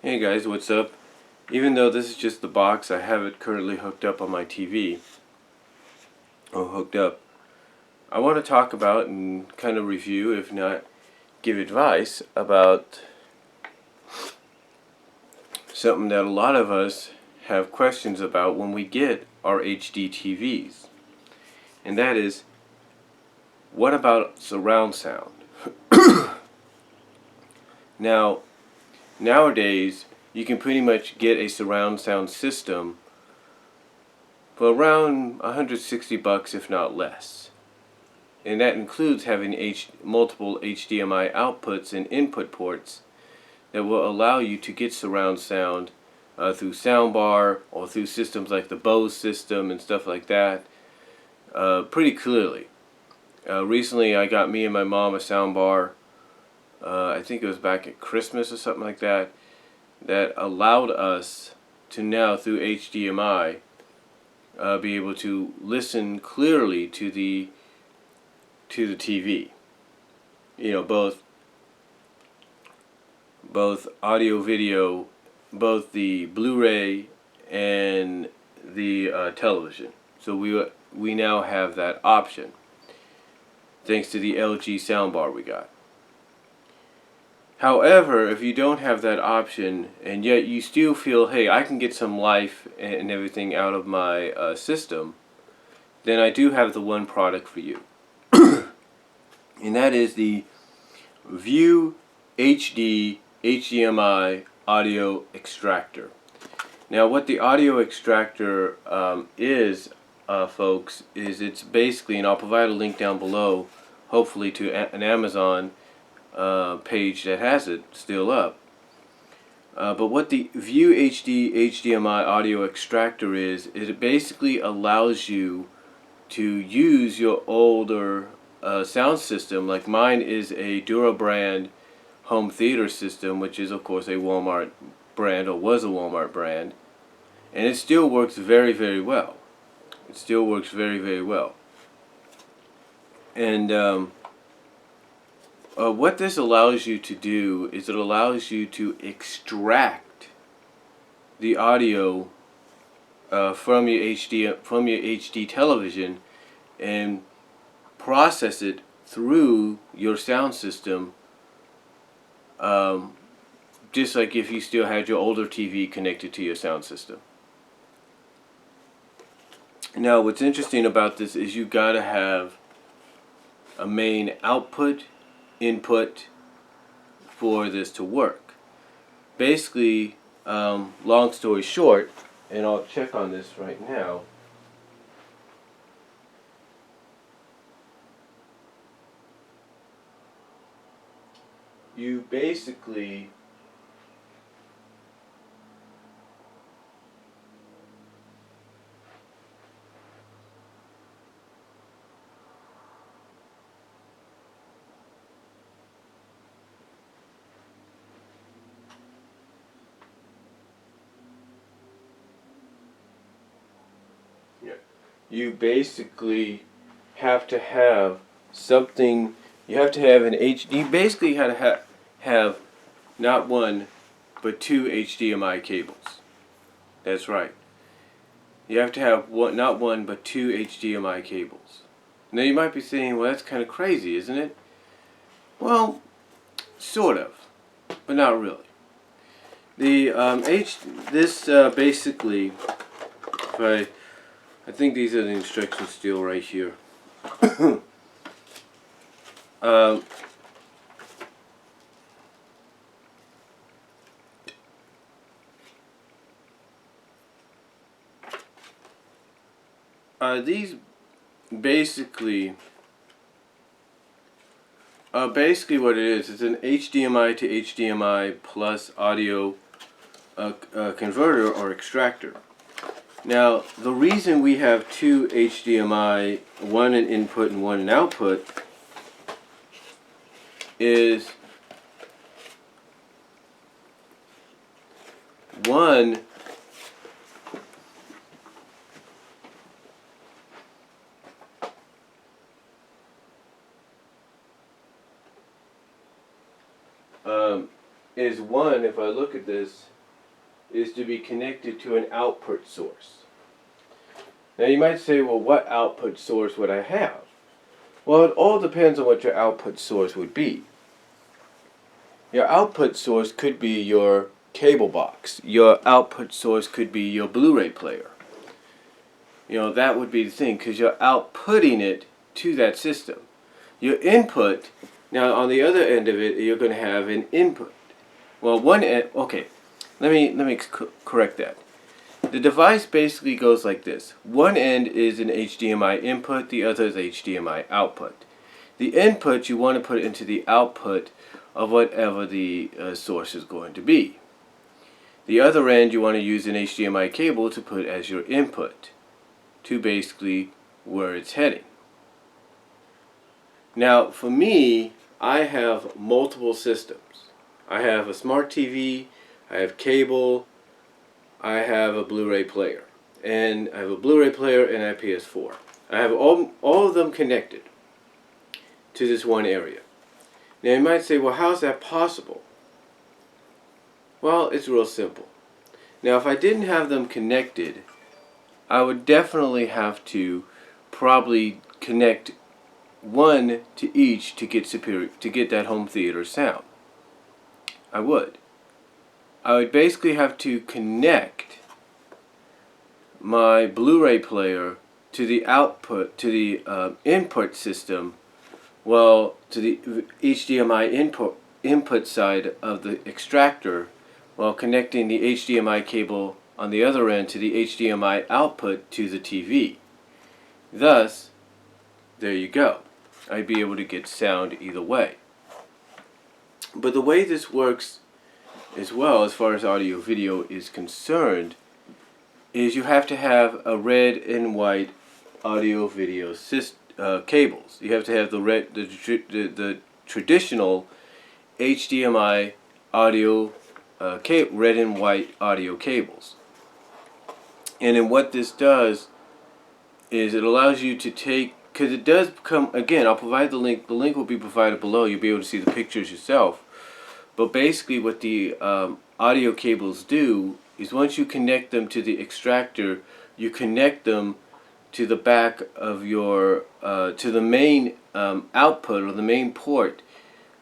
Hey guys, what's up? Even though this is just the box, I have it currently hooked up on my TV. Hooked up. I want to talk about and kind of review, if not give advice, about something that a lot of us have questions about when we get our HD TVs. And that is, what about surround sound? Now, nowadays, you can pretty much get a surround sound system for around $160 if not less. And that includes having multiple HDMI outputs and input ports that will allow you to get surround sound through soundbar or through systems like the Bose system and stuff like that pretty clearly. Recently I got me and my mom a soundbar, I think it was back at Christmas or something like that, that allowed us to now through HDMI be able to listen clearly to the TV. You know, both audio, video, both the Blu-ray and the television. So we now have that option thanks to the LG soundbar we got. However, if you don't have that option and yet you still feel, hey, I can get some life and everything out of my system, then I do have the one product for you. And that is the ViewHD HDMI audio extractor. Now what the audio extractor is, folks, is it's basically, and I'll provide a link down below, hopefully to an Amazon page that has it still up. But what the ViewHD HDMI audio extractor is it basically allows you to use your older sound system. Like mine is a Dura brand home theater system, which is of course a Walmart brand, or was a Walmart brand, and it still works very, very well. It still works very, very well. And what this allows you to do is it allows you to extract the audio from your HD television and process it through your sound system, just like if you still had your older TV connected to your sound system. Now what's interesting about this is you gotta have a main input for this to work. Basically, long story short, and I'll check on this right now. You basically have to have something. You have to have an HD. You basically have to have not one but two HDMI cables. That's right. You have to have not one but two HDMI cables. Now you might be saying, well, that's kind of crazy, isn't it? Well, sort of, but not really. The basically, if I think these are the instructions still right here. These basically what it is, it's an HDMI to HDMI plus audio converter or extractor. Now the reason we have two HDMI, one an input and one an output, is one, is one, if I look at this, is to be connected to an output source. Now you might say, well, what output source would I have? Well, it all depends on what your output source would be. Your output source could be your cable box. Your output source could be your Blu-ray player. You know, that would be the thing, because you're outputting it to that system. Your input, now on the other end of it, you're going to have an input. Well, one end, okay, let me correct that. The device basically goes like this. One end is an HDMI input, the other is HDMI output. The input you want to put into the output of whatever the source is going to be. The other end you want to use an HDMI cable to put as your input to basically where it's heading. Now for me, I have multiple systems. I have a smart TV, I have cable, I have a Blu-ray player, and I have a Blu-ray player and a PS4. I have all of them connected to this one area. Now you might say, well, how's that possible? Well, it's real simple. Now if I didn't have them connected, I would definitely have to probably connect one to each to get that home theater sound. I would basically have to connect my Blu-ray player to the output, to the input system, well, to the HDMI input side of the extractor, while connecting the HDMI cable on the other end to the HDMI output to the TV. Thus, there you go. I'd be able to get sound either way. But the way this works as well, as far as audio video is concerned, is you have to have a red and white audio video cables. You have to have the traditional HDMI audio red and white audio cables. And then what this does is it allows you to take, because it does come, again, I'll provide the link will be provided below, you'll be able to see the pictures yourself. But basically what the audio cables do is once you connect them to the extractor, you connect them to the back of your, to the main output or the main port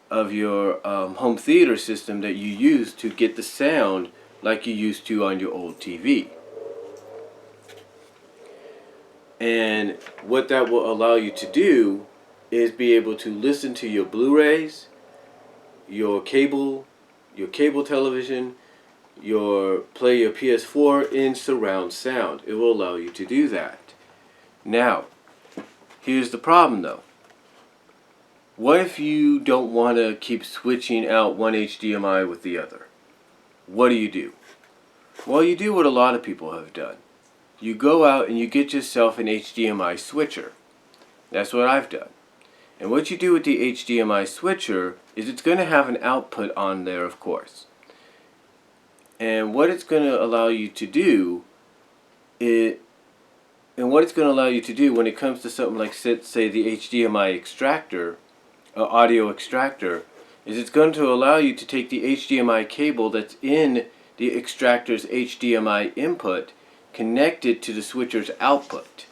of your home theater system that you use to get the sound like you used to on your old TV. And what that will allow you to do is be able to listen to your Blu-rays, your cable television, play your PS4 in surround sound. It will allow you to do that. Now, here's the problem though. What if you don't want to keep switching out one HDMI with the other? What do? Well, you do what a lot of people have done. You go out and you get yourself an HDMI switcher. That's what I've done. And what you do with the HDMI switcher is it's going to have an output on there, of course. And what it's going to allow you to do when it comes to something like, say, the HDMI extractor, audio extractor, is it's going to allow you to take the HDMI cable that's in the extractor's HDMI input, connect it to the switcher's output.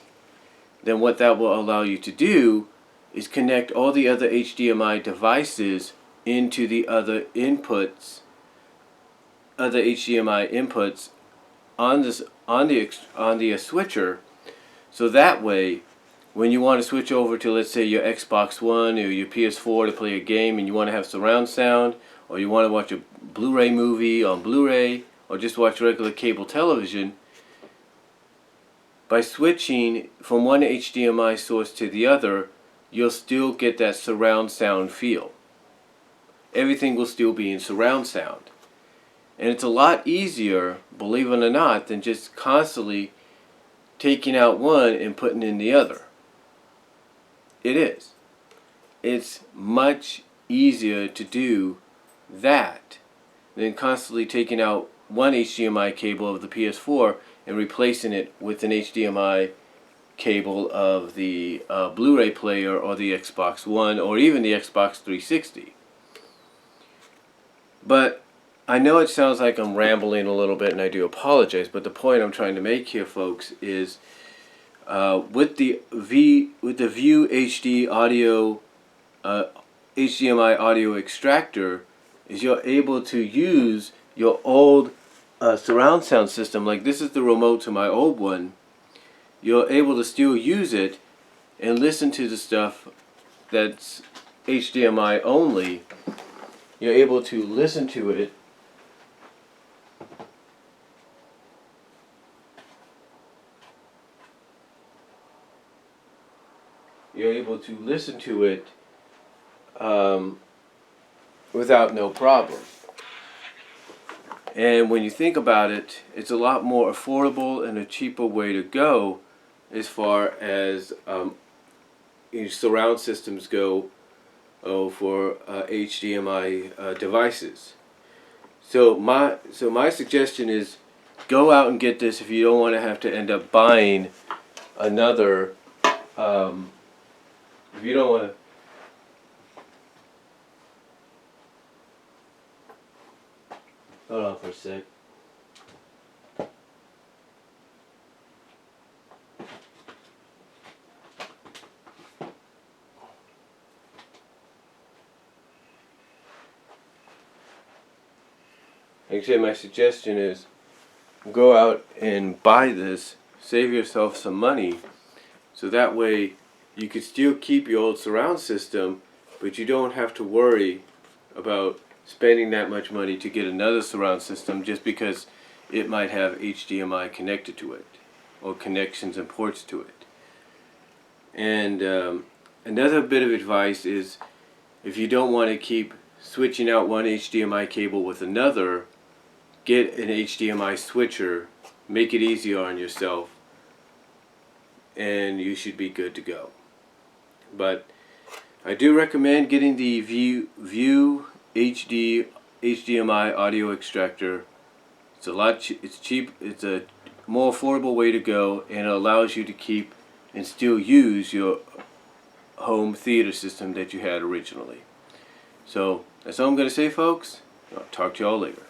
Then what that will allow you to do is connect all the other HDMI devices into the other HDMI inputs on the switcher, so that way when you want to switch over to, let's say, your Xbox One or your PS4 to play a game and you want to have surround sound, or you want to watch a Blu-ray movie on Blu-ray, or just watch regular cable television, by switching from one HDMI source to the other, you'll still get that surround sound feel. Everything will still be in surround sound. And it's a lot easier, believe it or not, than just constantly taking out one and putting in the other. It is. It's much easier to do that than constantly taking out one HDMI cable of the PS4 and replacing it with an HDMI cable of the Blu-ray player or the Xbox One or even the Xbox 360. But I know it sounds like I'm rambling a little bit, and I do apologize, but the point I'm trying to make here, folks, is with the ViewHD audio HDMI audio extractor, is you're able to use your old surround sound system. Like, this is the remote to my old one. You're able to still use it and listen to the stuff that's HDMI only. You're able to listen to it. You're able to listen to it without no problem. And when you think about it, it's a lot more affordable and a cheaper way to go as far as surround systems go for HDMI devices. So my suggestion is go out and get this if you don't want to have to end up buying another. If you don't want to. Hold on for a sec. Like I said, my suggestion is go out and buy this, save yourself some money, so that way you could still keep your old surround system, but you don't have to worry about spending that much money to get another surround system just because it might have HDMI connected to it or connections and ports to it. And another bit of advice is, if you don't want to keep switching out one HDMI cable with another, get an HDMI switcher, make it easier on yourself, and you should be good to go. But I do recommend getting the ViewHD HDMI audio extractor. It's cheap. It's a more affordable way to go, and it allows you to keep and still use your home theater system that you had originally. So that's all I'm going to say, folks. I'll talk to y'all later.